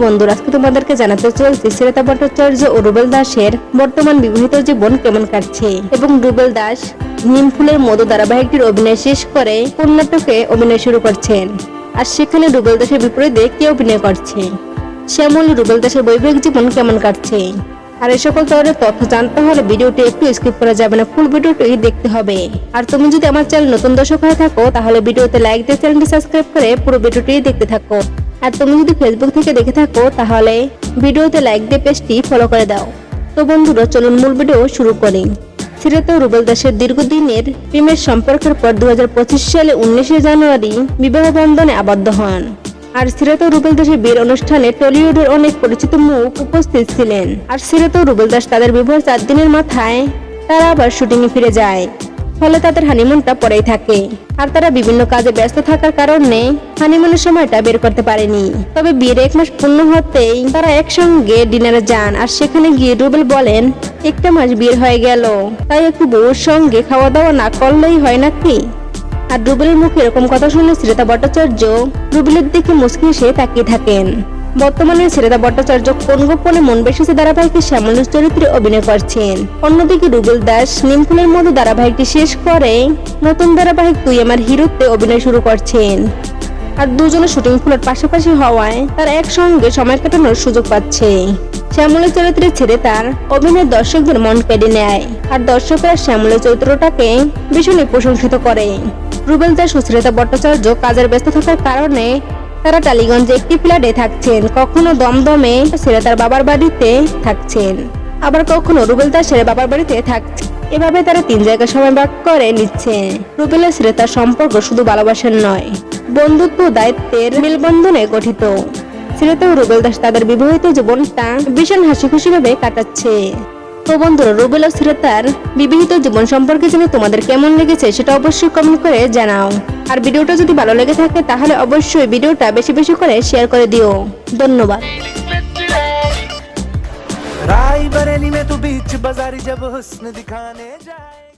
বন্ধুরা, আজকে তোমাদেরকে জানাতে চলছে শ্বেতা ভট্টাচার্য ও রুবেল দাসের বর্তমান বিবাহিত জীবন কেমন কাটছে এবং রুবেল দাস নিমফুলের মধু ধারাবাহিকটির অভিনয় শেষ করে কোন নাটকে অভিনয় শুরু করছেন, আর সেখানে রুবেল দাসের বিপরীতে কে অভিনয় করছে, শ্যামলী রুবেল দাসের বৈবাহিক জীবন কেমন কাটছে। আর এই সকল ধরনের তথ্য জানতে হলে ভিডিওটি একটু স্কিপ করা যাবে না, ফুল ভিডিওটি দেখতে হবে। আর তুমি যদি আমার চ্যানেল নতুন দর্শক হয়ে থাকো তাহলে ভিডিওতে লাইক দিয়ে চ্যানেলটি সাবস্ক্রাইব করে পুরো ভিডিওটি দেখতে থাকো। আর তুমি যদি ফেসবুক থেকে দেখে থাকো তাহলে ভিডিওতে লাইক দিয়ে পেজটি ফলো করে দাও। তো বন্ধুরা, চলুন মূল ভিডিও শুরু করি। শ্রেতা ও রুবেল দাসের দীর্ঘদিনের প্রেমের সম্পর্কের পর 2025 সালে 19শে জানুয়ারি বিবাহ বন্ধনে আবদ্ধ হন। আর শ্রেতা ও রুবেল দাসের বিয়ের অনুষ্ঠানে টলিউডের অনেক পরিচিত মুখ উপস্থিত ছিলেন। আর শ্রেতা ও রুবেল দাস তাদের বিবাহের 4 দিনের মাথায় তারা আবার শুটিংয়ে ফিরে যায়, ফলে তাদের হানিমুনটা পরেই থাকে। আর তারা বিভিন্ন কাজে ব্যস্ত থাকার কারণে হানিমুনের সময়টা বের করতে পারেনি। তবে বিয়ের 1 মাস পূর্ণ হতেই তারা একসঙ্গে ডিনারে যান। আর সেখানে গিয়ে রুবেল বলেন, 1টা মাস বিয়ে হয়ে গেল, তাই একটু বউর সঙ্গে খাওয়া দাওয়া না করলেই হয় নাকি। আর রুবেলের মুখে এরকম কথা শুনে শ্রেতা ভট্টাচার্য রুবেলের দিকে মুচকি হেসে তাকিয়ে থাকেন। বর্তমানে শ্রেতা ভট্টাচার্য কোন গোপনে মন বেশিছে ধারাবাহিকে শ্যামলীর চরিত্রে অভিনয় করছেন। অন্যদিকে রুবেল দাস নিমফুলের মধু ধারাবাহিকটি শেষ করে নতুন ধারাবাহিক তুই আমার হিরোতে অভিনয় শুরু করছেন। আর দুজনের শুটিং ফুলের পাশাপাশি হওয়ায় তারা একসঙ্গে সময় কাটানোর সুযোগ পাচ্ছে। শ্যামলীর চরিত্রে ছেড়ে তার অভিনয় দর্শকদের মন কেড়ে নেয়, আর দর্শকরা শ্যামলীর চরিত্রটাকে ভীষণই প্রশংসিত করে। রুবেল দাস ও শ্রেতা ভট্টাচার্য কাজের ব্যস্ত থাকার কারণে তারা টালিগঞ্জে একটি ফ্ল্যাটে থাকছেন, কখনো দমদমে শ্রেতার বাবার বাড়িতে থাকছেন, আবার কখনো রুবেল দাসের বাবার বাড়িতে থাকছেন। এভাবে তারা 3 জায়গায় সময় ভাগ করে নিচ্ছে। রুবেল আর শ্রেতার সম্পর্ক শুধু ভালোবাসার নয়, বন্ধুত্ব ও দায়িত্বের মেলবন্ধনে গঠিত। শ্রেতা ও রুবেল দাস তাদের বিবাহিত জীবনটা ভীষণ হাসি খুশি ভাবে কাটাচ্ছে। তো বন্ধুরা, রুবেল ও শ্রেতার বিবাহিত জীবন সম্পর্কে জেনে তোমাদের কেমন লেগেছে সেটা অবশ্যই কমেন্ট করে জানাও। আর ভিডিওটা যদি ভালো লেগে থাকে তাহলে অবশ্যই ভিডিওটা বেশি বেশি করে শেয়ার করে দিও। ধন্যবাদ। राय बरेली में तू बीच बाजारी जब हुस्न दिखाने जाए।